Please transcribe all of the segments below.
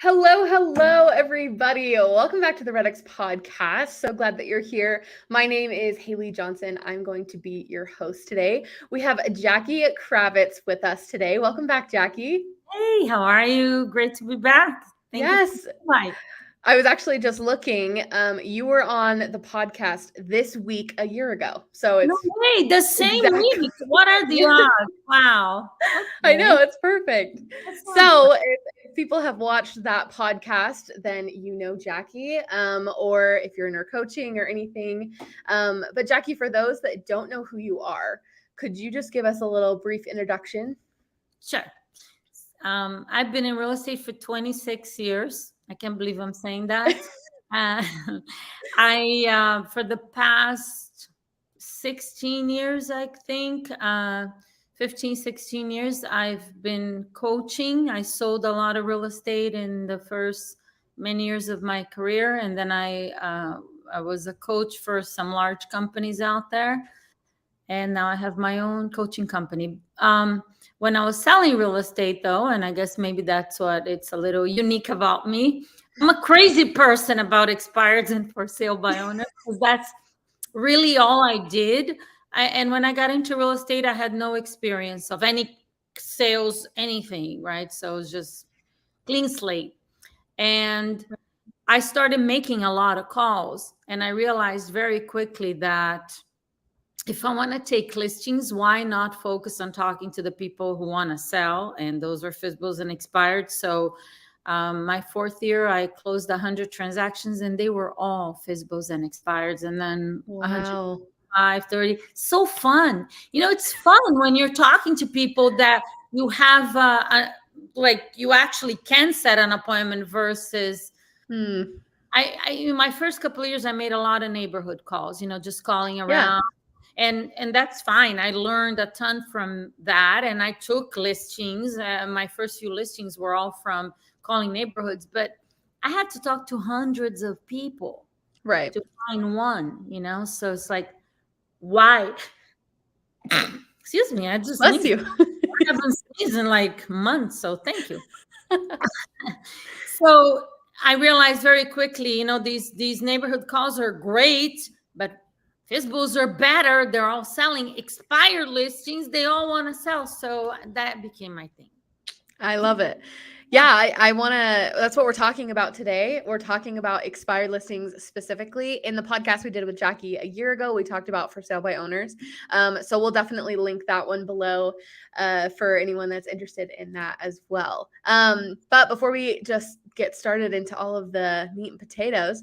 Hello, everybody. Welcome back to the REDX podcast. So glad that you're here. My name is Haley Johnson. I'm going to be your host today. We have Jackie Kravitz with us today. Welcome back, Jackie. Hey, how are you? Great to be back. Thank you Yes. for the invite. I was actually just looking. You were on the podcast this week a year ago. So No it's way, the same exactly. week. What are the odds? Wow. I know, Okay. it's perfect. That's fun. So if people have watched that podcast, then you know Jackie, or if you're in her coaching or anything. But Jackie, for those that don't know who you are, could you just give us a little brief introduction? Sure. I've been in real estate for 26 years. I can't believe I'm saying that. Uh, for the past 16 years, I think, 15, 16 years, I've been coaching. I sold a lot of real estate in the first many years of my career. And then I was a coach for some large companies out there. And now I have my own coaching company. When I was selling real estate, though, and I guess maybe that's what it's a little unique about me, I'm a crazy person about expireds and for sale by owners, because that's really all I did. And when I got into real estate, I had no experience of any sales, anything, right? So it was just clean slate. And I started making a lot of calls, and I realized very quickly that if I want to take listings, why not focus on talking to the people who want to sell? And those are FSBOs and expired. So my fourth year, I closed 100 transactions, and they were all FSBOs and expireds. And then Wow. 130. So fun. It's fun when you're talking to people that you have, like you actually can set an appointment versus. My first couple of years, I made a lot of neighborhood calls, just calling around. Yeah. And that's fine. I learned a ton from that, and I took listings. My first few listings were all from calling neighborhoods, but I had to talk to hundreds of people, Right. to find one. So it's like, why? Excuse me, I just Bless you. I haven't sneezed in like months, so thank you. So I realized very quickly, these neighborhood calls are great, but FSBOs are better. They're all selling expired listings. They all want to sell. So that became my thing. I love it. Yeah, I want to, that's what we're talking about today. We're talking about expired listings specifically. In the podcast we did with Jackie a year ago, we talked about for sale by owners. So we'll definitely link that one below for anyone that's interested in that as well. But before we just get started into all of the meat and potatoes,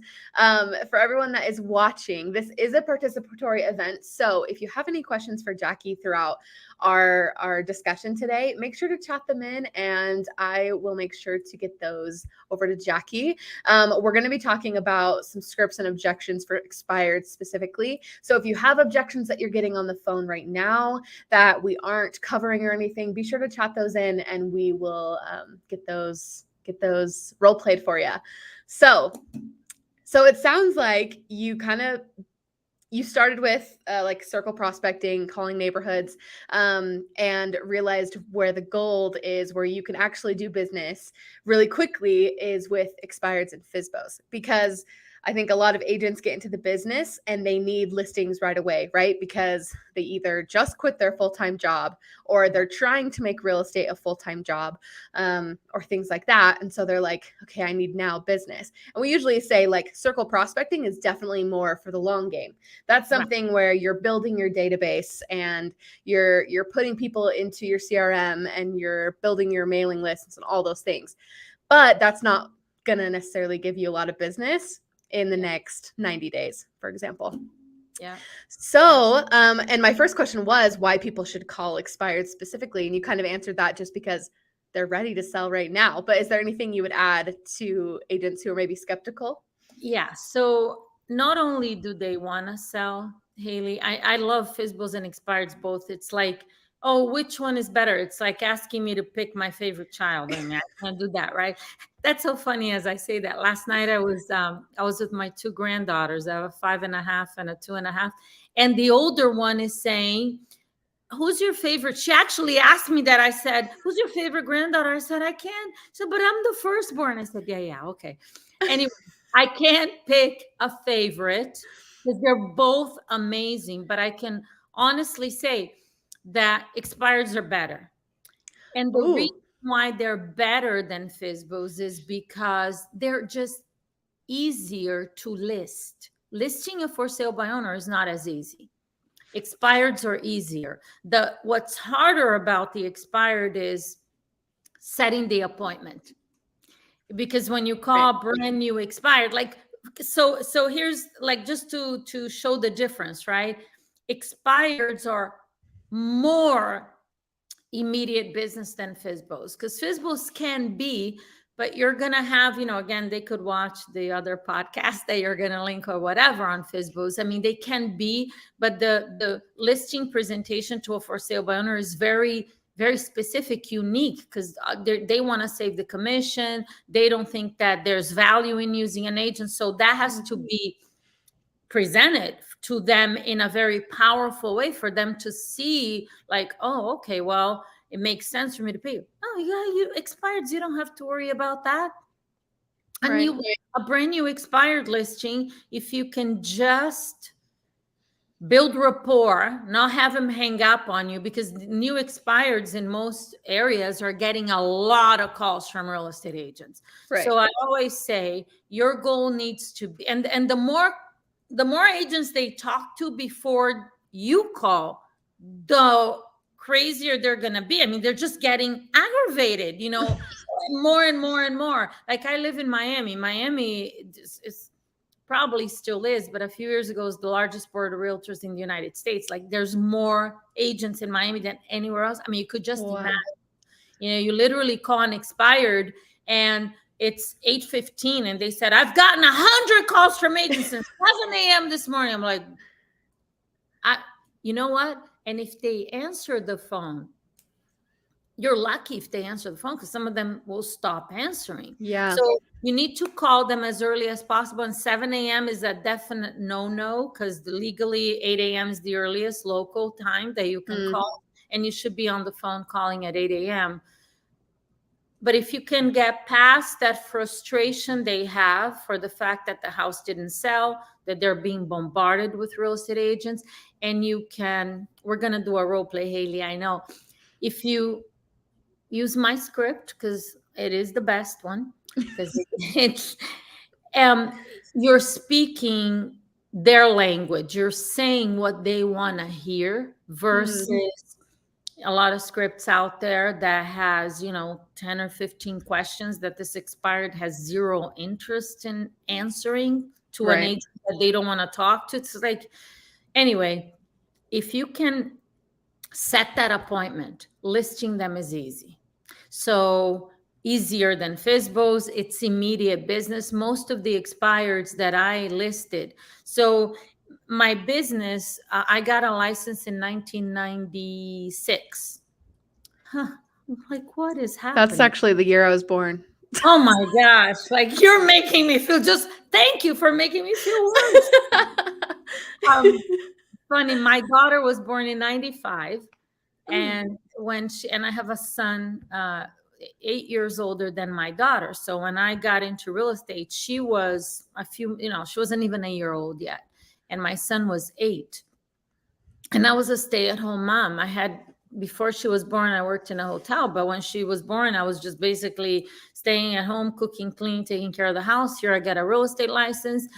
for everyone that is watching, this is a participatory event. So if you have any questions for Jackie throughout our discussion today, make sure to chat them in, and I will make sure to get those over to Jackie. We're going to be talking about some scripts and objections for expired specifically. So if you have objections that you're getting on the phone right now that we aren't covering or anything, be sure to chat those in, and we will get those role played for you. So it sounds like you started with like circle prospecting, calling neighborhoods, and realized where the gold is, where you can actually do business really quickly, is with expireds and FSBOs. Because I think a lot of agents get into the business and they need listings right away, right? Because they either just quit their full-time job, or they're trying to make real estate a full-time job, or things like that. And so they're like, okay, I need now business. And we usually say like circle prospecting is definitely more for the long game. That's something where you're building your database, and you're putting people into your CRM, and you're building your mailing lists and all those things. But that's not going to necessarily give you a lot of business in the next 90 days, for example. Yeah. So, and my first question was why people should call expired specifically. And you kind of answered that just because they're ready to sell right now. But is there anything you would add to agents who are maybe skeptical? Yeah. So not only do they want to sell, Haley, I love FSBOs and expireds both. It's like, oh, which one is better? It's like asking me to pick my favorite child. I mean, I can't do that, right? That's so funny as I say that. Last night I was with my two granddaughters. I have a 5.5 and a 2.5. And the older one is saying, who's your favorite? She actually asked me that. I said, who's your favorite granddaughter? I said, I can't. She said, but I'm the firstborn. I said, yeah, okay. Anyway, I can't pick a favorite because they're both amazing, but I can honestly say that expireds are better. And the reason why they're better than FSBOs is because they're just easier to list. Listing a for sale by owner is not as easy. Expireds are easier. What's harder about the expired is setting the appointment. Because when you call brand new expired, like, so here's like, just to show the difference, right? Expireds are more immediate business than FSBOs, because FSBOs can be, but you're going to have, again, they could watch the other podcast that you're going to link or whatever on FSBOs. I mean, they can be, but the listing presentation to a for sale by owner is very, very specific, unique, because they want to save the commission. They don't think that there's value in using an agent. So that has to be presented to them in a very powerful way for them to see, like, oh, okay, well, it makes sense for me to pay. Oh yeah, you expired, you don't have to worry about that. A brand new expired listing, if you can just build rapport, not have them hang up on you, because new expireds in most areas are getting a lot of calls from real estate agents. So I always say your goal needs to be, and the more agents they talk to before you call, the crazier they're going to be. I mean, they're just getting aggravated, more and more and more. Like, I live in Miami. Miami is probably still is, but a few years ago was the largest board of realtors in the United States. Like, there's more agents in Miami than anywhere else. I mean, you could just imagine, you literally call an expired and it's 8:15 and they said, I've gotten 100 calls from agents since 7 a.m. this morning. I'm like, you know what? And if they answer the phone, you're lucky if they answer the phone, because some of them will stop answering. Yeah. So you need to call them as early as possible. And 7 a.m. is a definite no-no, because legally 8 a.m. is the earliest local time that you can call. And you should be on the phone calling at 8 a.m. But if you can get past that frustration they have for the fact that the house didn't sell, that they're being bombarded with real estate agents, and we're going to do a role play, Haley, I know. If you use my script, because it is the best one, because it's, you're speaking their language. You're saying what they want to hear versus a lot of scripts out there that has, 10 or 15 questions that this expired has zero interest in answering to an agent that they don't want to talk to. It's like, anyway, if you can set that appointment, listing them is easy. So easier than FSBOs, it's immediate business. Most of the expireds that I listed. So my business, I got a license in 1996. I'm like, what is happening? That's actually the year I was born. Oh my gosh. Like, you're making me feel, thank you for making me feel worse. Funny, my daughter was born in 95. And and I have a son 8 years older than my daughter. So when I got into real estate, she was she wasn't even a year old yet. And my son was 8. And I was a stay-at-home mom. Before she was born, I worked in a hotel. But when she was born, I was just basically staying at home, cooking, cleaning, taking care of the house. Here I got a real estate license.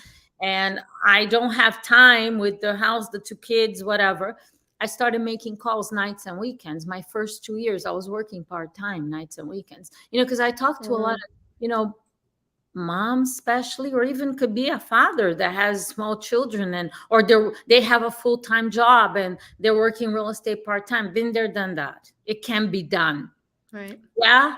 And I don't have time with the house, the 2 kids, whatever. I started making calls nights and weekends. My first 2 years, I was working part-time nights and weekends, because I talked to a lot of, moms especially, or even could be a father that has small children or they have a full-time job and they're working real estate part-time. Been there, done that. It can be done. Right. Yeah.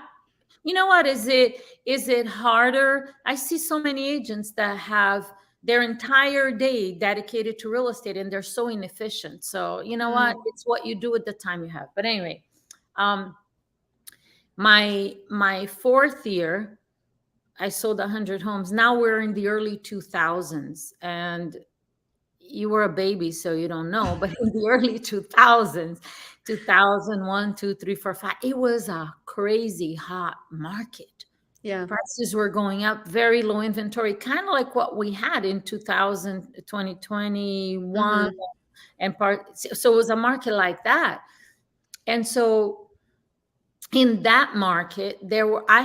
You know what? Is it harder? I see so many agents that have their entire day dedicated to real estate and they're so inefficient. So you know what? It's what you do with the time you have. But anyway, my 4th year, I sold 100 homes. Now we're in the early 2000s. And you were a baby, so you don't know, but in the early 2000s, 2001, 2, 3, 4, 5, it was a crazy hot market. Yeah. Prices were going up, very low inventory, kind of like what we had in 2000, 2021, and so it was a market like that. And so in that market, I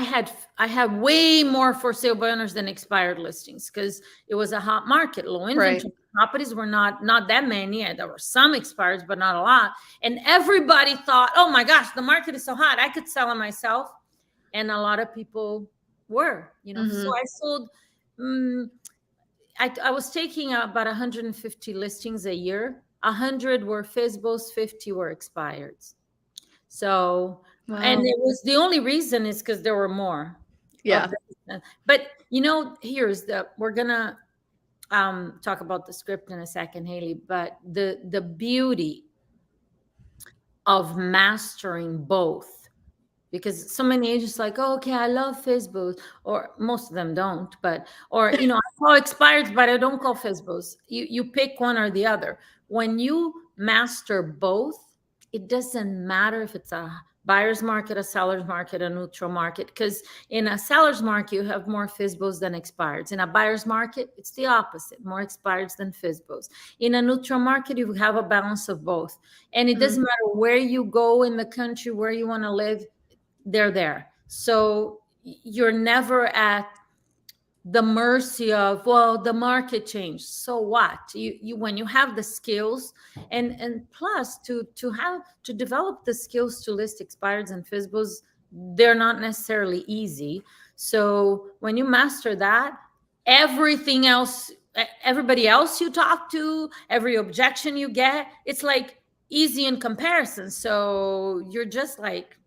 had way more for sale by owners than expired listings, because it was a hot market, low inventory. Properties were not that many. There were some expireds, but not a lot. And everybody thought, oh my gosh, the market is so hot, I could sell it myself. And a lot of people were, So I sold, I was taking about 150 listings a year. 100 were FSBOs, 50 were expireds. So, and it was, the only reason is because there were more. Yeah. But we're gonna talk about the script in a second, Haley, but the beauty of mastering both, because so many agents like, oh, okay, I love FSBOs, or most of them don't, I call expireds, but I don't call FSBOs. You pick one or the other. When you master both, it doesn't matter if it's a buyer's market, a seller's market, a neutral market, because in a seller's market, you have more FSBOs than expireds. In a buyer's market, it's the opposite, more expireds than FSBOs. In a neutral market, you have a balance of both. And it doesn't matter where you go in the country, where you want to live, they're there. So you're never at the mercy of, well, the market changed. So what? You when you have the skills, and plus to develop the skills to list expireds and FSBOs, they're not necessarily easy. So when you master that, everything else, everybody else you talk to, every objection you get, it's like easy in comparison. So you're just like,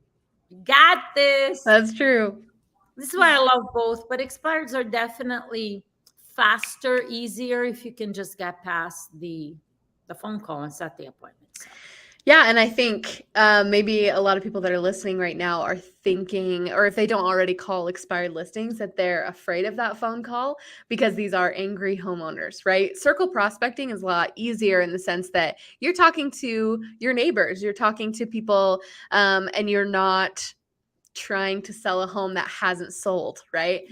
got this. That's true. This is why I love both, but expireds are definitely faster, easier if you can just get past the phone call and set the appointment. So. Yeah, and I think maybe a lot of people that are listening right now are thinking, or if they don't already call expired listings, that they're afraid of that phone call because these are angry homeowners, right? Circle prospecting is a lot easier in the sense that you're talking to your neighbors, you're talking to people, and you're not trying to sell a home that hasn't sold, right?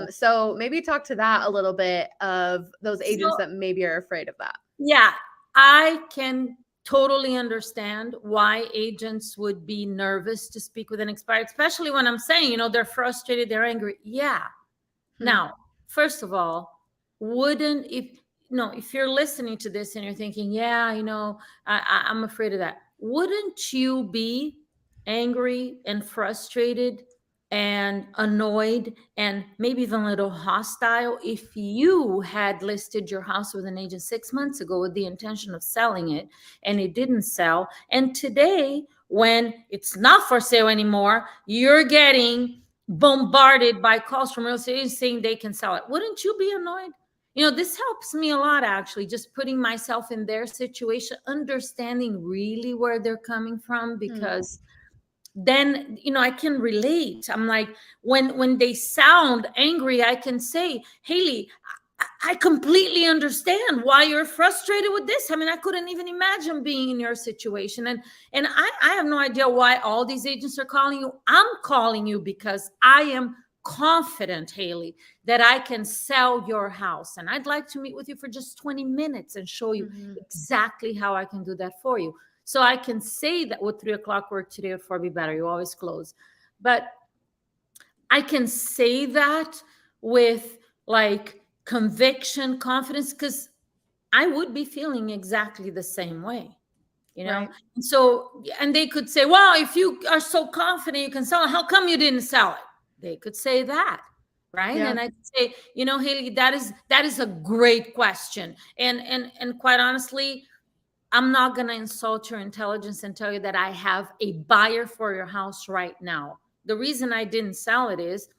So maybe talk to that a little bit, of those agents that maybe are afraid of that. Yeah, I can totally understand why agents would be nervous to speak with an expired, especially when I'm saying, they're frustrated, they're angry. Yeah. Now, first of all, if you're listening to this and you're thinking, yeah, I'm afraid of that, wouldn't you be angry and frustrated and annoyed and maybe even a little hostile if you had listed your house with an agent 6 months ago with the intention of selling it and it didn't sell, and today when it's not for sale anymore, you're getting bombarded by calls from real estate agents saying they can sell it? Wouldn't you be annoyed? This helps me a lot, actually, just putting myself in their situation, understanding really where they're coming from, because then I can relate. I'm like, when they sound angry, I can say, Haley, I completely understand why you're frustrated with this. I mean, I couldn't even imagine being in your situation. And I have no idea why all these agents are calling you. I'm calling you because I am confident, Haley, that I can sell your house. And I'd like to meet with you for just 20 minutes and show you exactly how I can do that for you. So I can say that, would 3 o'clock work today or 4 be better? You always close. But I can say that with like conviction, confidence, because I would be feeling exactly the same way, Right. And so, and they could say, well, if you are so confident you can sell it, how come you didn't sell it? They could say that. Right. Yeah. And I'd say, Haley, that is a great question. And quite honestly, I'm not going to insult your intelligence and tell you that I have a buyer for your house right now. The reason I didn't sell it is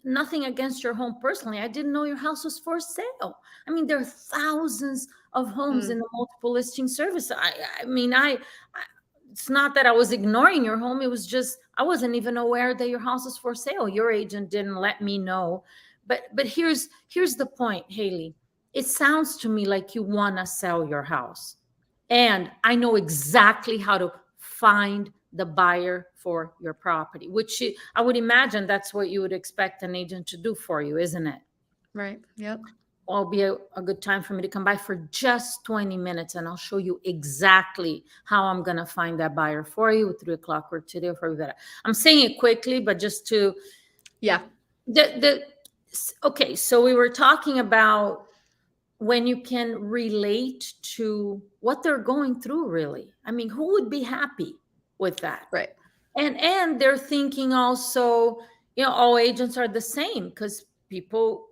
nothing against your home personally. I didn't know your house was for sale. I mean, there are thousands of homes in the multiple listing service. I mean, it's not that I was ignoring your home. It was just, I wasn't even aware that your house is for sale. Your agent didn't let me know. But here's the point, Haley. it sounds to me like you want to sell your house. And I know exactly how to find the buyer for your property, which I would imagine that's what you would expect an agent to do for you, isn't it? Right. Yep. Will be a good time for me to come by for just 20 minutes, and I'll show you exactly how I'm going to find that buyer for you with 3 o'clock or today or better. I'm saying it quickly, but just to, Yeah. Okay. So we were talking about when you can relate to what they're going through, really. I mean, who would be happy with that? Right. And they're thinking also, all agents are the same, because people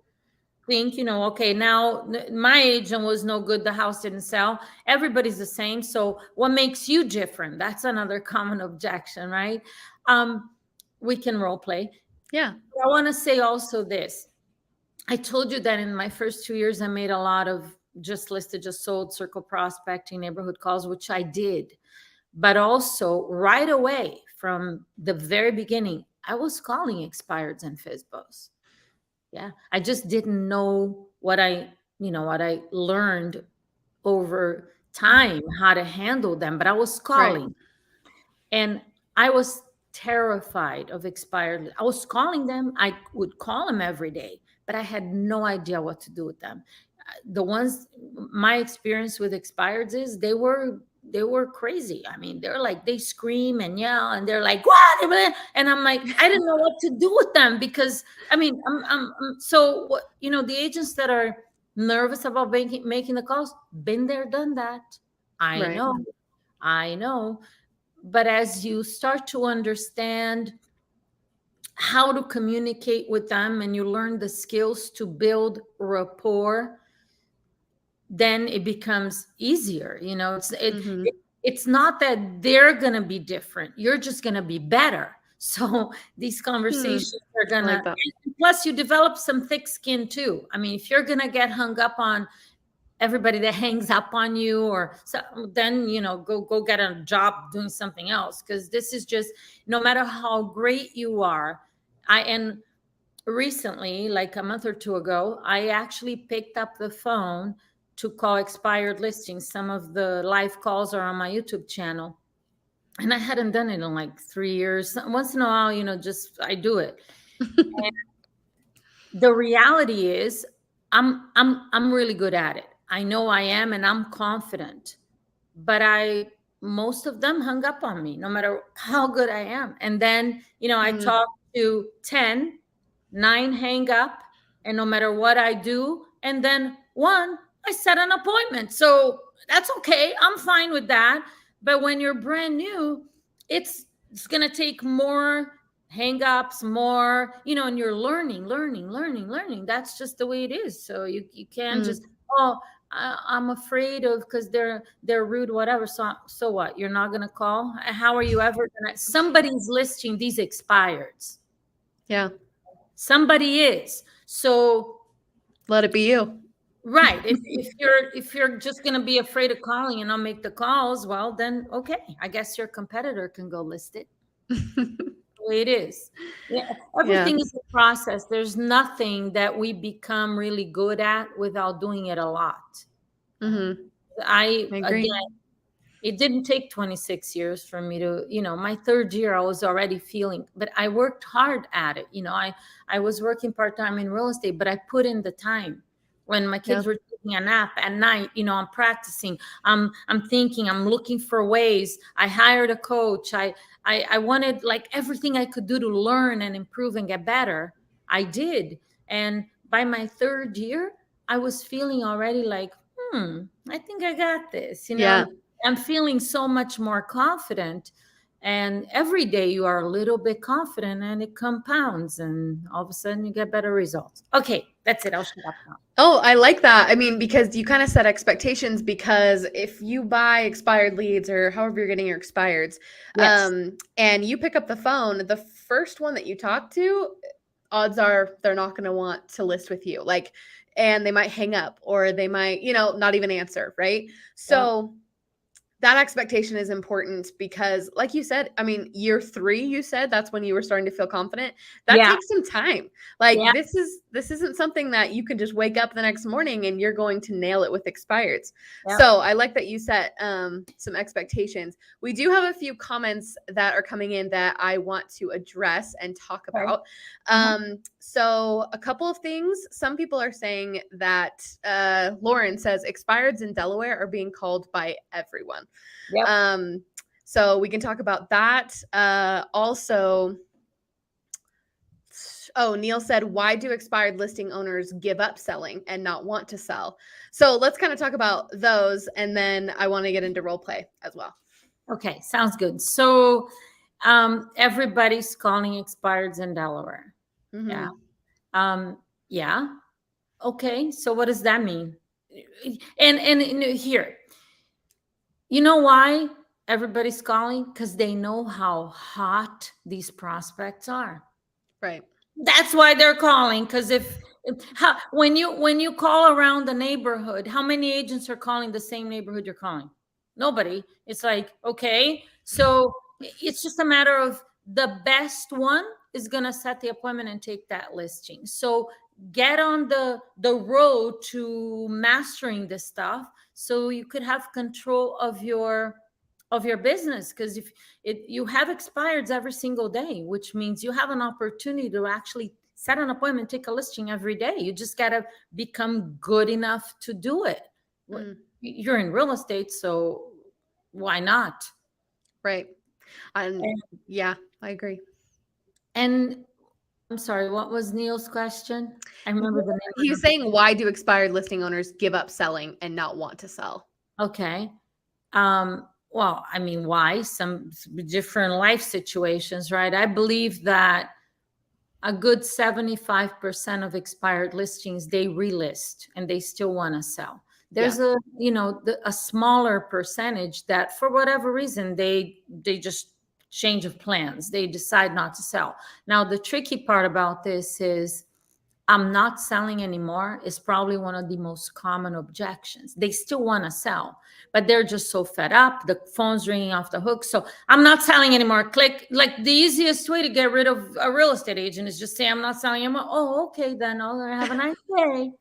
think, okay, now my agent was no good, the house didn't sell. Everybody's the same. So what makes you different? That's another common objection, right? We can role play. Yeah. I want to say also this. I told you that in my first 2 years, I made a lot of just listed, just sold, circle prospecting, neighborhood calls, which I did. But also right away from the very beginning, I was calling expireds and FSBOs. Yeah. I just didn't know what I learned over time, how to handle them, but I was calling. Right. And I was terrified of expired. I was calling them. I would call them every day, but I had no idea what to do with them. The ones, my experience with expireds is they were crazy. I mean, they scream and yell, and they're like, what? And I'm like, I didn't know what to do with them, because I mean, so what, the agents that are nervous about making the calls, been there, done that. I Right. know. But as you start to understand how to communicate with them, and you learn the skills to build rapport, then it becomes easier. Mhm. It's not that they're going to be different. You're just going to be better. So these conversations are I going like to, that. plus you develop some thick skin too. I mean, if you're going to get hung up on everybody that hangs up on you, or so, then go get a job doing something else, because this is just, no matter how great you are. And recently, like a month or two ago, I actually picked up the phone to call expired listings. Some of the live calls are on my YouTube channel, and I hadn't done it in like 3 years. Once in a while, just I do it. And the reality is, I'm really good at it. I know I am, and I'm confident. But most of them hung up on me, no matter how good I am. And then, I talk to 10, 9 hang up, and no matter what I do, and then 1, I set an appointment. So that's okay. I'm fine with that. But when you're brand new, it's going to take more hang ups, more, and you're learning. That's just the way it is. So you can't just, I'm afraid of, because they're rude, whatever. So what? You're not gonna call? How are you ever gonna? Somebody's listing these expireds. Yeah. Somebody is. So let it be you. Right. If you're just gonna be afraid of calling and not make the calls, well then okay. I guess your competitor can go list it. The way it is. Yeah. Everything is a process. There's nothing that we become really good at without doing it a lot. I agree. Again, it didn't take 26 years for me to, my 3rd year, I was already feeling, but I worked hard at it. I was working part-time in real estate, but I put in the time. When my kids were taking a nap at night, I'm practicing. I'm thinking, I'm looking for ways. I hired a coach. I wanted like everything I could do to learn and improve and get better. I did. And by my 3rd year, I was feeling already like, I think I got this, Yeah. I'm feeling so much more confident. And every day you are a little bit confident, and it compounds, and all of a sudden you get better results. Okay, that's it. I'll shut up now. Oh, I like that. I mean, because you kind of set expectations, because if you buy expired leads, or however you're getting your expireds, and you pick up the phone, the first one that you talk to, odds are they're not going to want to list with you. And they might hang up, or they might, not even answer. Right. So that expectation is important because, like you said, I mean, year 3, you said that's when you were starting to feel confident. That Yeah. takes some time. Like Yeah. this isn't something that you can just wake up the next morning and you're going to nail it with expireds. Yep. So I like that you set some expectations. We do have a few comments that are coming in that I want to address and talk Okay. about. So a couple of things. Some people are saying that Lauren says expireds in Delaware are being called by everyone. Yep. So we can talk about that. Also, Neil said, why do expired listing owners give up selling and not want to sell? So let's kind of talk about those. And then I want to get into role play as well. Okay, sounds good. So everybody's calling expireds in Delaware. Mm-hmm. Yeah. Yeah. Okay. So what does that mean? And here, you know why everybody's calling? Because they know how hot these prospects are. Right. That's why they're calling. Because when you call around the neighborhood, how many agents are calling the same neighborhood you're calling? Nobody. It's like, okay, so it's just a matter of the best one is going to set the appointment and take that listing. So get on the road to mastering this stuff so you could have control of your business. Because if you have expireds every single day, which means you have an opportunity to actually set an appointment, take a listing every day. You just got to become good enough to do it. You're in real estate, so why not? Right. Yeah, I agree. And I'm sorry, what was Neil's question? I remember the name. He was saying, why do expired listing owners give up selling and not want to sell? Okay. Well, I mean, why? Some different life situations, right? I believe that a good 75% of expired listings, they relist and they still want to sell. There's a smaller percentage that for whatever reason, they just change of plans. They decide not to sell. Now, the tricky part about this is I'm not selling anymore is probably one of the most common objections. They still want to sell, but they're just so fed up. The phone's ringing off the hook. So I'm not selling anymore. Click. Like the easiest way to get rid of a real estate agent is just say, I'm not selling anymore. Oh, okay, then I'll have a nice day.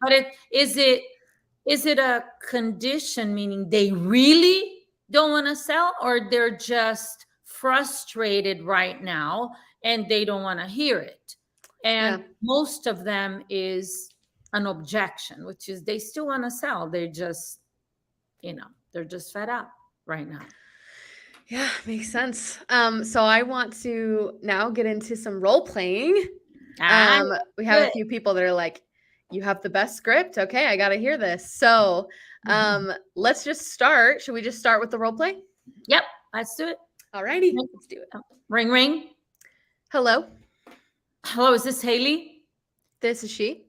But is it a condition, meaning they really don't want to sell, or they're just frustrated right now and they don't want to hear it? And most of them is an objection, which is they still want to sell. They're just, they're just fed up right now. Yeah, makes sense. So I want to now get into some role playing. We have a few people that are like, you have the best script. Okay, I got to hear this. So let's just start. Should we just start with the role play? Yep, let's do it. Alrighty, let's do it. Ring, ring. Hello. Hello, is this Haley? This is she.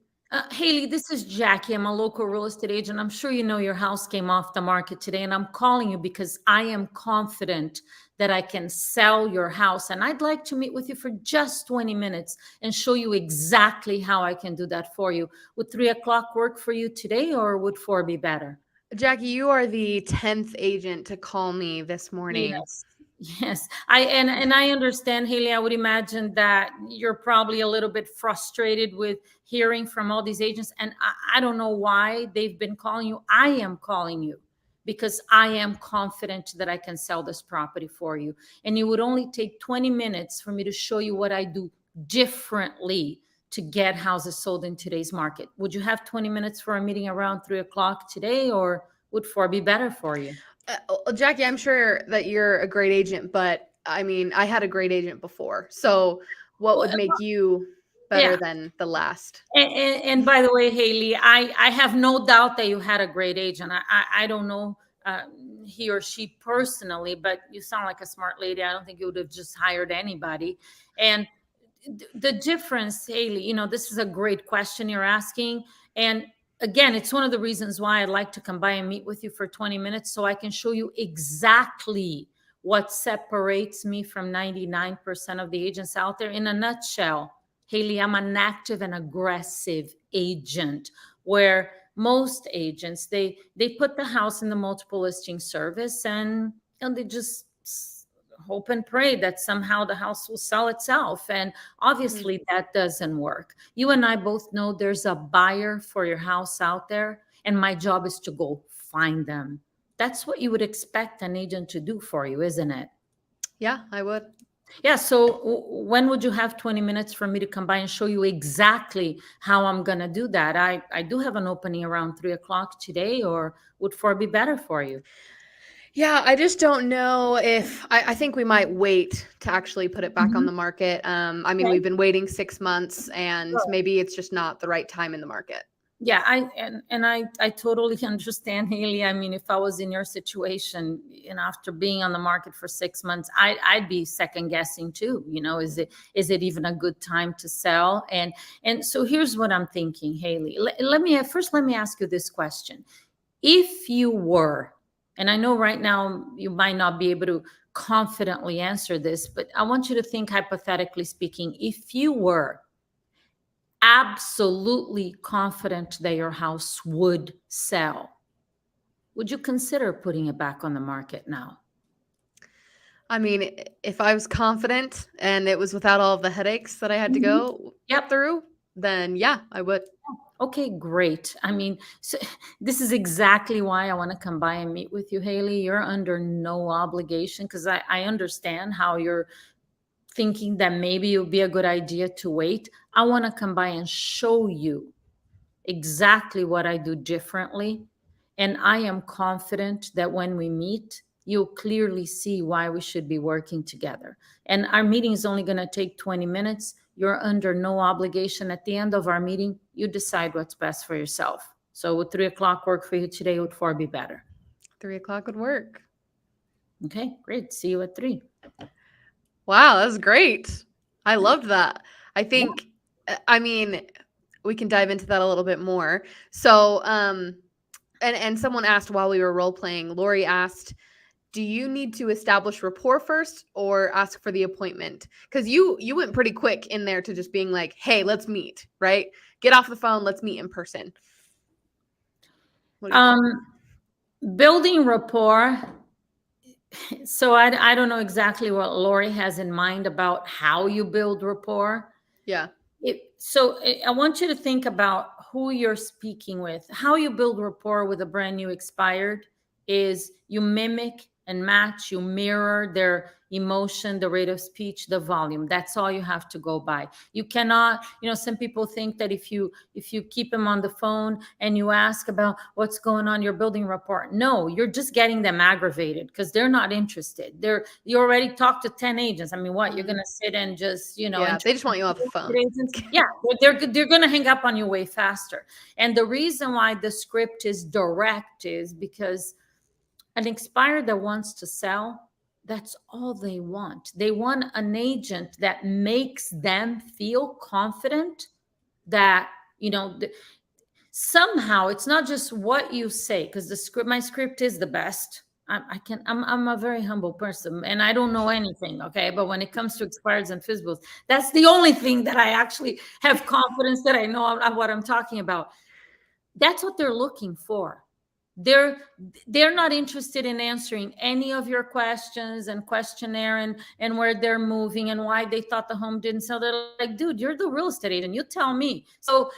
Haley, this is Jackie. I'm a local real estate agent. I'm sure you know your house came off the market today, and I'm calling you because I am confident that I can sell your house. And I'd like to meet with you for just 20 minutes and show you exactly how I can do that for you. Would 3 o'clock work for you today, or would 4 be better? Jackie, you are the 10th agent to call me this morning. Yes. I understand, Haley. I would imagine that you're probably a little bit frustrated with hearing from all these agents. And I don't know why they've been calling you. I am calling you because I am confident that I can sell this property for you. And it would only take 20 minutes for me to show you what I do differently to get houses sold in today's market. Would you have 20 minutes for a meeting around 3 o'clock today, or would 4 be better for you? Jackie, I'm sure that you're a great agent, but I mean, I had a great agent before. So what would make you better than the last? And by the way, Haley, I have no doubt that you had a great agent. I don't know he or she personally, but you sound like a smart lady. I don't think you would have just hired anybody. And the difference, Haley, this is a great question you're asking. And again, it's one of the reasons why I'd like to come by and meet with you for 20 minutes so I can show you exactly what separates me from 99% of the agents out there. In a nutshell, Haley, I'm an active and aggressive agent where most agents, they put the house in the multiple listing service, and they just hope and pray that somehow the house will sell itself. And obviously that doesn't work. You and I both know there's a buyer for your house out there, and my job is to go find them. That's what you would expect an agent to do for you, isn't it? Yeah, I would. Yeah. So when would you have 20 minutes for me to come by and show you exactly how I'm going to do that? I do have an opening around 3 o'clock today, or would 4 be better for you? Yeah, I just don't know if I think we might wait to actually put it back on the market. I mean, Okay. we've been waiting 6 months, and maybe it's just not the right time in the market. Yeah, I totally understand, Haley. I mean, if I was in your situation, and after being on the market for 6 months, I'd be second guessing too. Is it even a good time to sell? And so here's what I'm thinking, Haley. Let me ask you this question. If you were, and I know right now you might not be able to confidently answer this, but I want you to think, hypothetically speaking, if you were absolutely confident that your house would sell, would you consider putting it back on the market now? I mean, if I was confident and it was without all of the headaches that I had to go through, then yeah, I would. Okay, great. I mean, so this is exactly why I want to come by and meet with you, Haley. You're under no obligation, because I understand how you're thinking that maybe it would be a good idea to wait. I want to come by and show you exactly what I do differently. And I am confident that when we meet, you'll clearly see why we should be working together. And our meeting is only going to take 20 minutes. You're under no obligation. At the end of our meeting, you decide what's best for yourself. So would 3 o'clock work for you today? Would 4 be better? 3 o'clock would work. Okay, great. See you at 3. Wow, that was great. I loved that. I think, I mean, we can dive into that a little bit more. So, and someone asked while we were role playing, Lori asked, do you need to establish rapport first or ask for the appointment? Because you went pretty quick in there to just being like, hey, let's meet, right? Get off the phone. Let's meet in person. Building rapport. So I don't know exactly what Lori has in mind about how you build rapport. Yeah. So I want you to think about who you're speaking with. How you build rapport with a brand new expired is you mimic and match, you mirror their emotion, the rate of speech, the volume. That's all you have to go by. You cannot, some people think that if you keep them on the phone and you ask about what's going on, you're building rapport. No, you're just getting them aggravated because they're not interested. You already talked to 10 agents. I mean, what, you're going to sit and just, yeah, they just want you off the phone. Yeah, they're going to hang up on you way faster. And the reason why the script is direct is because an expired that wants to sell, that's all they want. They want an agent that makes them feel confident that, somehow it's not just what you say, because my script is the best. I'm a very humble person and I don't know anything. Okay. But when it comes to expireds and FSBOs, that's the only thing that I actually have confidence that I know what I'm talking about. That's what they're looking for. They're not interested in answering any of your questions and questionnaire and where they're moving and why they thought the home didn't sell. They're like, dude, you're the real estate agent. You tell me. So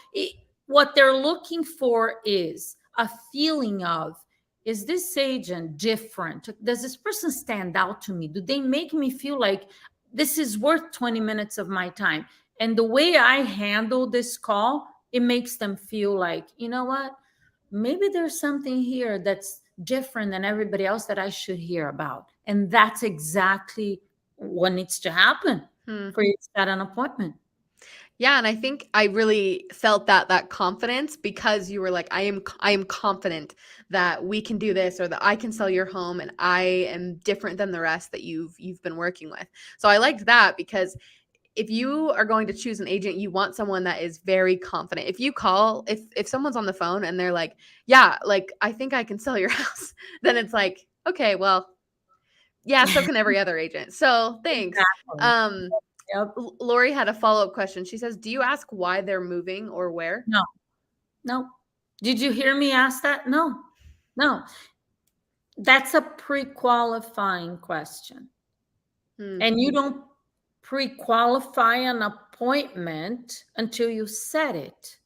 what they're looking for is a feeling of, is this agent different? Does this person stand out to me? Do they make me feel like this is worth 20 minutes of my time? And the way I handle this call, it makes them feel like, you know what? Maybe there's something here that's different than everybody else that I should hear about. And that's exactly what needs to happen for you to set an appointment. Yeah. And I think I really felt that confidence because you were like, I am confident that we can do this, or that I can sell your home and I am different than the rest that you've been working with. So I liked that, because if you are going to choose an agent, you want someone that is very confident. If you call, if someone's on the phone and they're like, yeah, like, I think I can sell your house, then it's like, okay, well, yeah, so can every other agent. So thanks. Exactly. Yep. Lori had a follow-up question. She says, do you ask why they're moving or where? No. Did you hear me ask that? No. That's a pre-qualifying question. And you don't pre-qualify an appointment until you set it.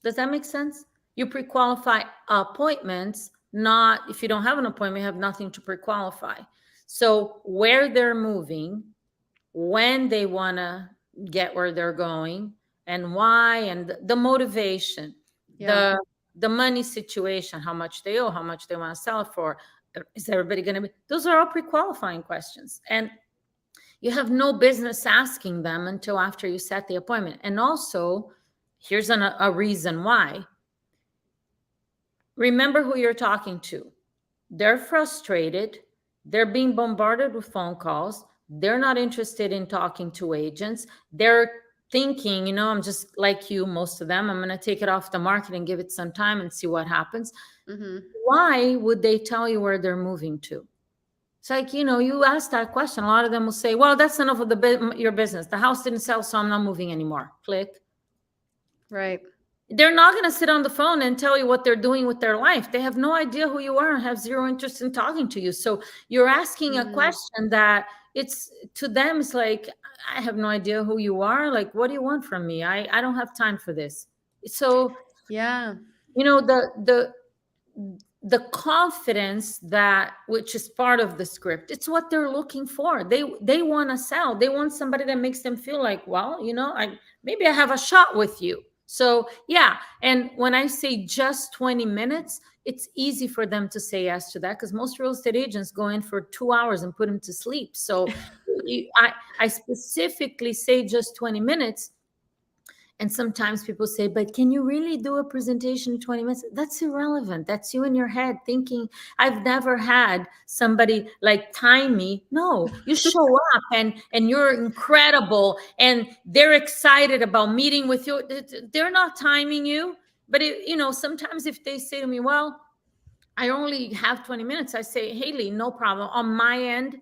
Does that make sense? You pre-qualify appointments, not if you don't have an appointment, you have nothing to pre-qualify. So where they're moving, when they want to get where they're going, and why, and the motivation, the money situation, how much they owe, how much they want to sell it for. Is everybody going to be? Those are all pre-qualifying questions. And you have no business asking them until after you set the appointment. And also, here's a reason why. Remember who you're talking to. They're frustrated. They're being bombarded with phone calls. They're not interested in talking to agents. They're thinking, I'm just like you, most of them. I'm going to take it off the market and give it some time and see what happens. Why would they tell you where they're moving to? It's like, you ask that question. A lot of them will say, well, that's enough of your business. The house didn't sell, so I'm not moving anymore. Click. Right. They're not going to sit on the phone and tell you what they're doing with their life. They have no idea who you are and have zero interest in talking to you. So you're asking a question that to them, it's like, I have no idea who you are. Like, what do you want from me? I don't have time for this. So, the confidence which is part of the script, it's what they're looking for. They want to sell. They want somebody that makes them feel like, well, maybe I have a shot with you. So yeah. And when I say just 20 minutes, it's easy for them to say yes to that, because most real estate agents go in for 2 hours and put them to sleep. So I specifically say just 20 minutes. And sometimes people say, but can you really do a presentation in 20 minutes? That's irrelevant. That's you in your head thinking, I've never had somebody like time me. No, you show up and you're incredible and they're excited about meeting with you. They're not timing you. But, sometimes if they say to me, well, I only have 20 minutes, I say, Haley, no problem. On my end,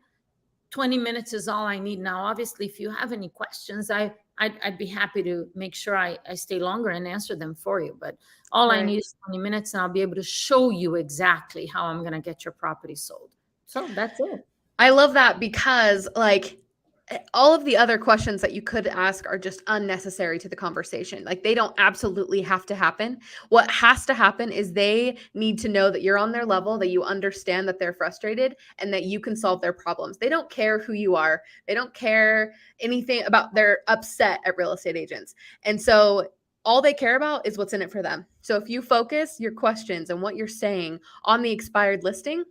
20 minutes is all I need now. Obviously, if you have any questions, I'd be happy to make sure I stay longer and answer them for you. But all I need is 20 minutes, and I'll be able to show you exactly how I'm going to get your property sold. So that's it. I love that, because all of the other questions that you could ask are just unnecessary to the conversation. Like, they don't absolutely have to happen. What has to happen is they need to know that you're on their level, that you understand that they're frustrated, and that you can solve their problems. They don't care who you are. They don't care anything about their upset at real estate agents. And so all they care about is what's in it for them. So if you focus your questions and what you're saying on the expired listing,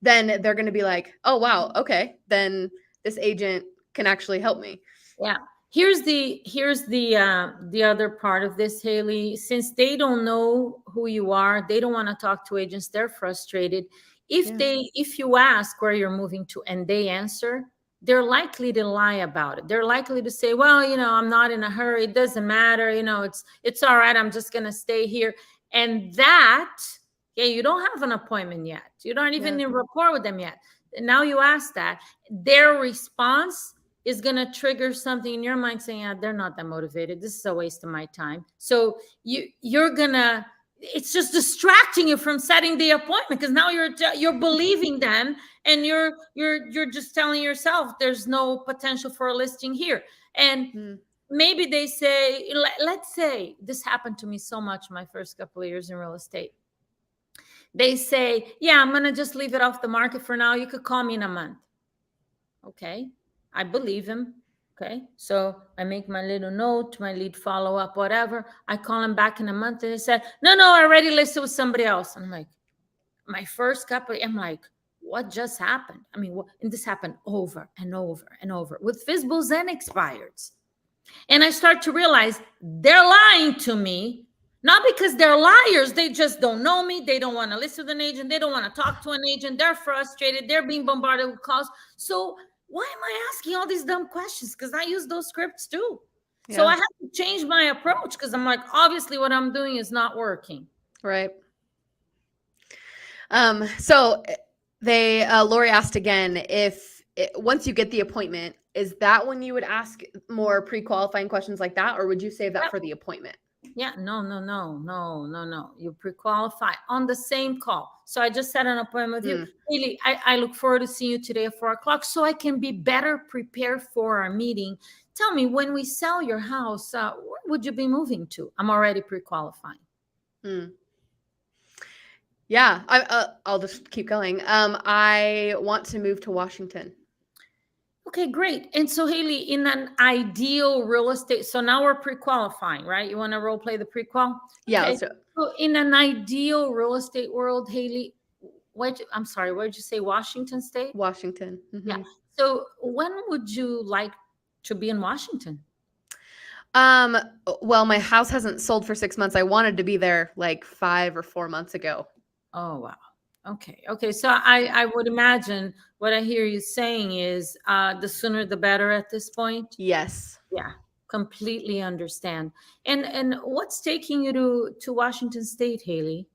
then they're going to be like, oh, wow, okay, then this agent can actually help me. Yeah. Here's the other part of this, Haley. Since they don't know who you are, they don't want to talk to agents. They're frustrated. If you ask where you're moving to and they answer, they're likely to lie about it. They're likely to say, well, I'm not in a hurry. It doesn't matter. It's all right. I'm just going to stay here. And you don't have an appointment yet. You don't even in rapport with them yet. And now you ask that, their response is going to trigger something in your mind saying, they're not that motivated. This is a waste of my time. So it's just distracting you from setting the appointment, because now you're believing them, and you're just telling yourself there's no potential for a listing here. And maybe they say, let's say this happened to me so much my first couple of years in real estate. They say, yeah, I'm going to just leave it off the market for now. You could call me in a month. Okay. I believe him. Okay. So I make my little note, my lead follow-up, whatever. I call him back in a month, and they said, no, I already listed with somebody else. I'm like, my first couple, I'm like, what just happened? I mean, and this happened over and over and over with FSBOs and expireds. And I start to realize they're lying to me. Not because they're liars. They just don't know me. They don't want to listen to an agent. They don't want to talk to an agent. They're frustrated. They're being bombarded with calls. So why am I asking all these dumb questions? Because I use those scripts too. Yeah. So I have to change my approach, because I'm like, obviously what I'm doing is not working. Right. So Lori asked again, once you get the appointment, is that when you would ask more pre-qualifying questions like that, or would you save that for the appointment? Yeah, no. You pre-qualify on the same call. So I just set an appointment with you. Haley, I look forward to seeing you today at 4 o'clock so I can be better prepared for our meeting. Tell me, when we sell your house, where would you be moving to? I'm already pre-qualifying. Yeah, I'll just keep going. I want to move to Washington. Okay, great. And so, Haley, in an ideal real estate, so now we're pre-qualifying, right? You want to role play the pre-qual? Yeah, Okay. let's do it. So in an ideal real estate world, Haley, I'm sorry, what did you say? Washington State? Washington. Yeah. So when would you like to be in Washington? Well, my house hasn't sold for 6 months. I wanted to be there like 5 or 4 months ago. Oh, wow. Okay. So I would imagine what I hear you saying is the sooner the better at this point. Yes. Yeah, completely understand. And what's taking you to Washington State, Haley?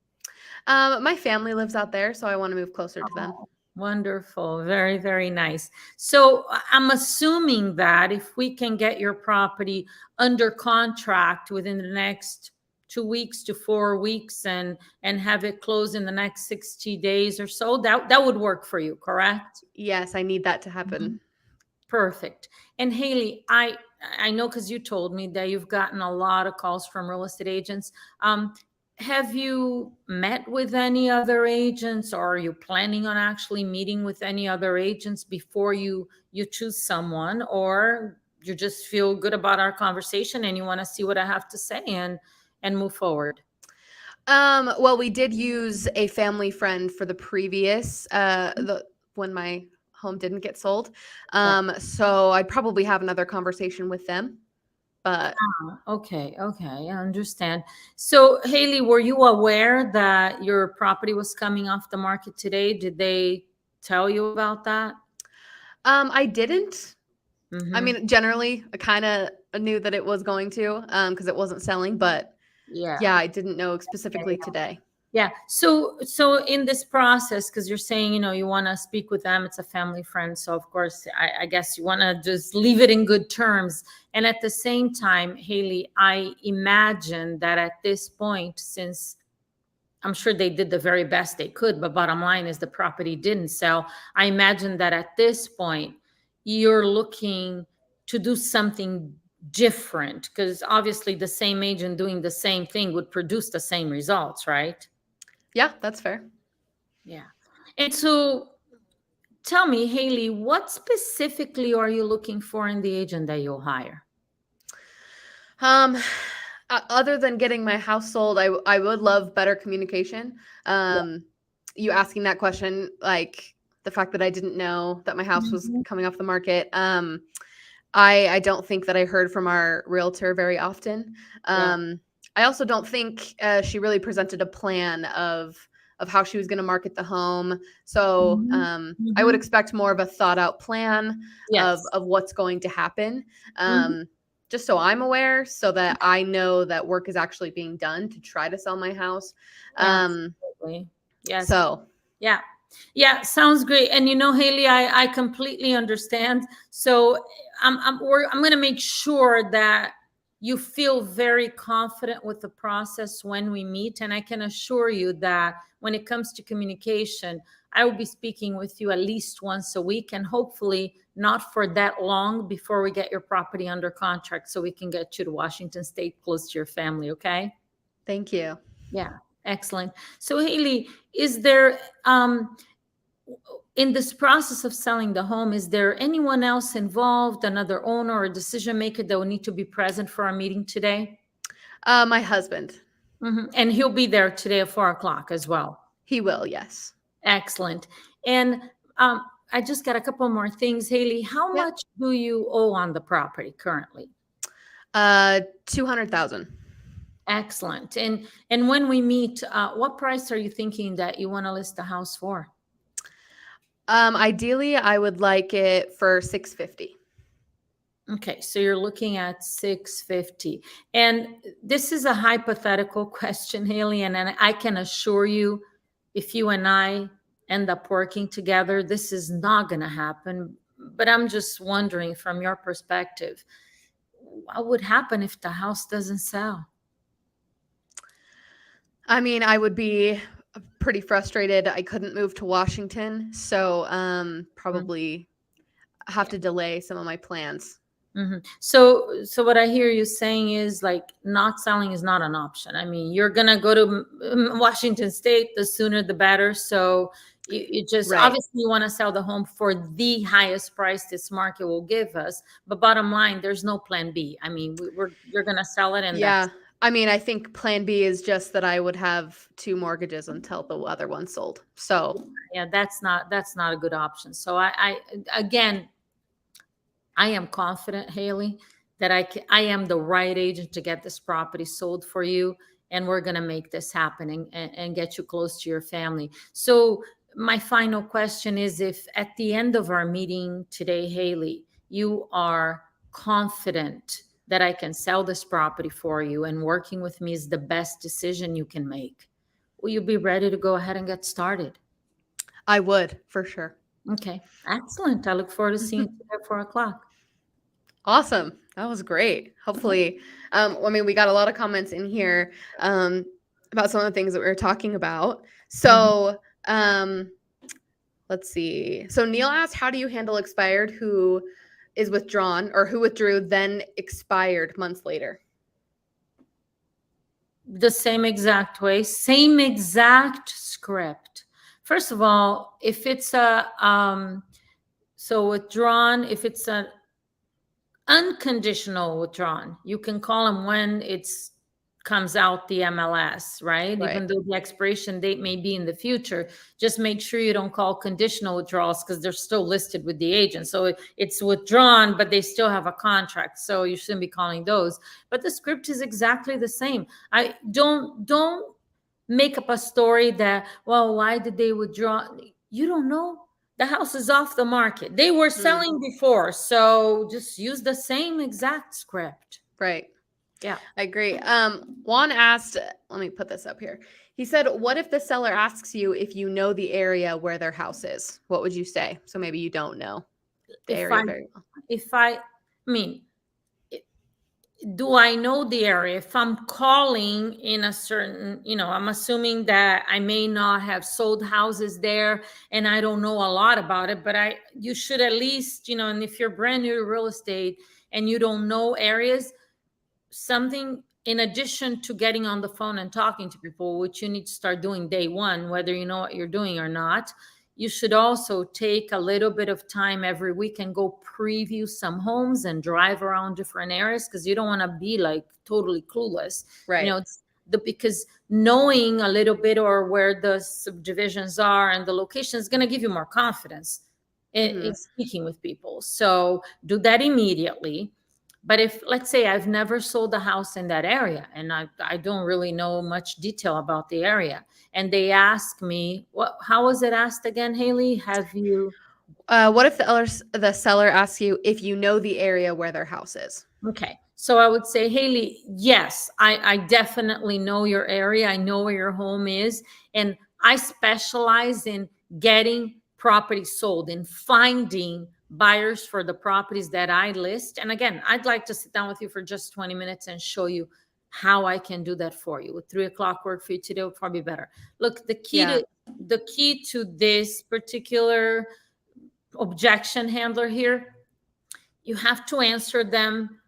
My family lives out there, so I want to move closer to them. Wonderful. Very, very nice. So I'm assuming that if we can get your property under contract within the next 2 weeks to 4 weeks and have it close in the next 60 days or so, that would work for you, correct? Yes, I need that to happen. Perfect. And Haley, I know because you told me that you've gotten a lot of calls from real estate agents. Have you met with any other agents, or are you planning on actually meeting with any other agents before you choose someone, or you just feel good about our conversation and you want to see what I have to say and move forward? Well, we did use a family friend for the previous when my home didn't get sold. So I'd probably have another conversation with them. But okay, I understand. So Haley, were you aware that your property was coming off the market today? Did they tell you about that? I didn't. I mean, generally, I kind of knew that it was going to because it wasn't selling, but yeah, I didn't know specifically today. Yeah. So in this process, because you're saying, you want to speak with them, it's a family friend. So of course, I guess you want to just leave it in good terms. And at the same time, Haley, I imagine that at this point, since I'm sure they did the very best they could, but bottom line is the property didn't sell. I imagine that at this point, you're looking to do something different, because obviously the same agent doing the same thing would produce the same results, right? Yeah, that's fair. Yeah. And so tell me, Haley, what specifically are you looking for in the agent that you'll hire? Other than getting my house sold, I would love better communication. You asking that question, like the fact that I didn't know that my house was coming off the market. I don't think that I heard from our realtor very often. I also don't think she really presented a plan of how she was going to market the home. So I would expect more of a thought out plan of what's going to happen. Just so I'm aware, so that I know that work is actually being done to try to sell my house. Absolutely. Yes. So yeah, sounds great. And Haley, I completely understand. So I'm going to make sure that you feel very confident with the process when we meet. And I can assure you that when it comes to communication, I will be speaking with you at least once a week, and hopefully not for that long before we get your property under contract, so we can get you to Washington State, close to your family. Okay. Thank you. Yeah. Excellent. So Haley, is there, in this process of selling the home, is there anyone else involved, another owner or decision maker that will need to be present for our meeting today? My husband. And he'll be there today at 4 o'clock as well. He will, yes. Excellent. And I just got a couple more things. Haley, how much do you owe on the property currently? $200,000. Excellent. And when we meet, what price are you thinking that you want to list the house for? Ideally, I would like it for $650,000. Okay, so you're looking at $650,000. And this is a hypothetical question, Haley, and I can assure you, if you and I end up working together, this is not going to happen. But I'm just wondering, from your perspective, what would happen if the house doesn't sell? I mean, I would be pretty frustrated. I couldn't move to Washington, so probably have Yeah. to delay some of my plans. So what I hear you saying is like not selling is not an option. I mean, you're gonna go to Washington State, the sooner the better. So you just Right. obviously you want to sell the home for the highest price this market will give us. But bottom line, there's no plan B. I mean, you're gonna sell it, and Yeah. that's I mean, I think plan B is just that I would have 2 mortgages until the other one sold. So, yeah, that's not a good option. So I again, I am confident, Haley, that I am the right agent to get this property sold for you, and we're going to make this happen and get you close to your family. So my final question is, if at the end of our meeting today, Haley, you are confident that I can sell this property for you and working with me is the best decision you can make, will you be ready to go ahead and get started? I would for sure. Okay, excellent. I look forward to seeing you at 4 o'clock. Awesome. That was great. Hopefully, I mean, we got a lot of comments in here about some of the things that we were talking about. So, let's see. So Neil asked, how do you handle expired who is withdrawn or who withdrew then expired months later? The same exact way, same exact script. First of all, if it's a so withdrawn, if it's an unconditional withdrawn, you can call them when it's comes out the MLS, right? Right. Even though the expiration date may be in the future, just make sure you don't call conditional withdrawals because they're still listed with the agent. So it's withdrawn, but they still have a contract. So you shouldn't be calling those. But the script is exactly the same. I don't make up a story that, well, why did they withdraw? You don't know. The house is off the market. They were selling before. So just use the same exact script. Right. Yeah. I agree. Juan asked, let me put this up here. He said, what if the seller asks you if you know the area where their house is? What would you say? So maybe you don't know the area very well. I mean, do I know the area? If I'm calling in a certain, I'm assuming that I may not have sold houses there and I don't know a lot about it, but you should at least, and if you're brand new to real estate and you don't know areas, something in addition to getting on the phone and talking to people, which you need to start doing day one, whether you know what you're doing or not, you should also take a little bit of time every week and go preview some homes and drive around different areas, because you don't want to be like totally clueless. Right. Because knowing a little bit or where the subdivisions are and the location is going to give you more confidence in speaking with people. So do that immediately. But if, let's say, I've never sold a house in that area and I don't really know much detail about the area, and they ask me, how was it asked again, Haley? Have you? What if the seller asks you if you know the area where their house is? Okay. So I would say, Haley, yes, I definitely know your area. I know where your home is. And I specialize in getting properties sold and finding buyers for the properties that I list. And again, I'd like to sit down with you for just 20 minutes and show you how I can do that for you. Would 3 o'clock work for you today? Would probably better. Look, the key to this particular objection handler here, you have to answer them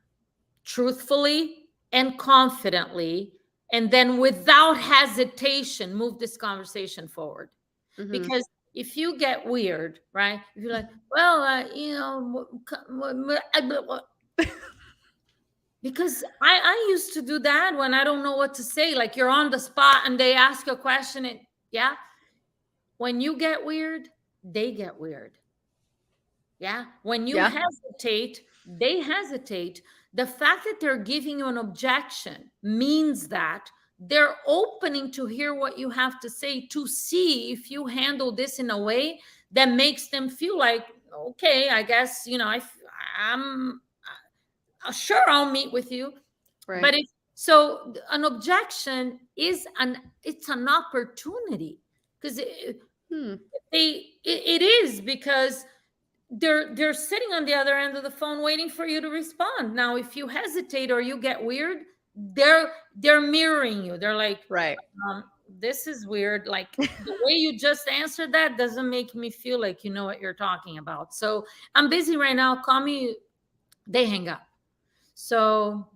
truthfully and confidently, and then without hesitation move this conversation forward. Because if you get weird, right? If you're like, well, because I used to do that when I don't know what to say. Like, you're on the spot and they ask a question, and when you get weird, they get weird. Yeah. When you hesitate, they hesitate. The fact that they're giving you an objection means that they're opening to hear what you have to say, to see if you handle this in a way that makes them feel like, okay, I guess, I'm sure I'll meet with you. Right. But so an objection is it's an opportunity, because it is, because they're sitting on the other end of the phone waiting for you to respond. Now, if you hesitate or you get weird, they're mirroring you. They're like, Right. this is weird. Like the way you just answered that doesn't make me feel like you know what you're talking about. So I'm busy right now. Call me. They hang up. So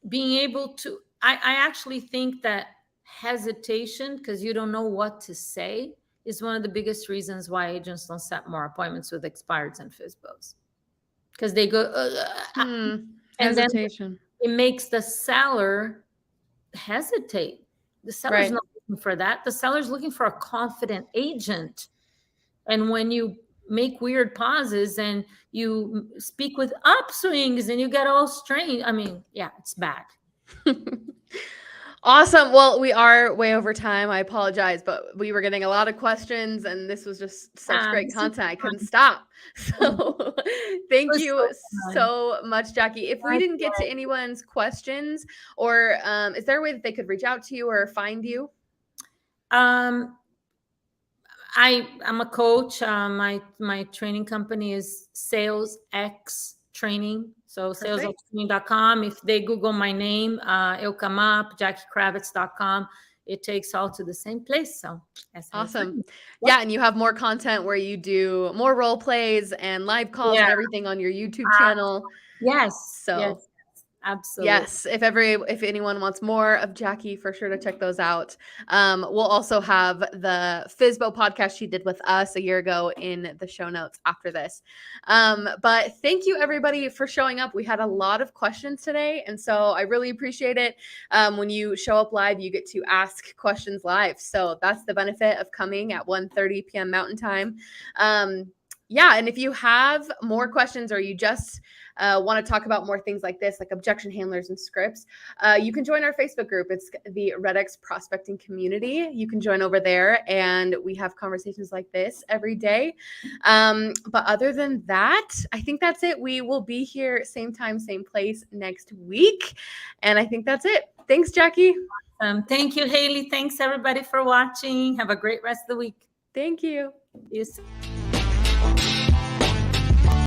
being able to, I actually think that hesitation, because you don't know what to say, is one of the biggest reasons why agents don't set more appointments with expireds and FSBOs. Because they go, and Hesitation. then it makes the seller hesitate. The seller's Right. not looking for that. The seller's looking for a confident agent. And when you make weird pauses and you speak with upswings and you get all strange, I mean, yeah, it's bad. Awesome. Well, we are way over time. I apologize, but we were getting a lot of questions and this was just such great content. I couldn't stop. So thank you so much, Jackie. If we didn't get to anyone's questions, or is there a way that they could reach out to you or find you? I'm a coach. My training company is SalesX Training. So salesxtraining.com. If they Google my name, it'll come up, JackieKravitz.com. It takes all to the same place. So awesome. Yeah. And you have more content where you do more role plays and live calls and everything on your YouTube channel. Yes. So yes. Absolutely. Yes, if anyone wants more of Jackie, for sure to check those out. We'll also have the FSBO podcast she did with us a year ago in the show notes after this. But thank you everybody for showing up. We had a lot of questions today, and so I really appreciate it. When you show up live, you get to ask questions live. So that's the benefit of coming at 1:30 p.m. Mountain Time. Yeah, and if you have more questions or you just want to talk about more things like this, like objection handlers and scripts, you can join our Facebook group. It's the REDX Prospecting Community. You can join over there, and we have conversations like this every day. But other than that, I think that's it. We will be here same time, same place next week. And I think that's it. Thanks, Jackie. Thank you, Haley. Thanks, everybody, for watching. Have a great rest of the week. Thank you. See you soon.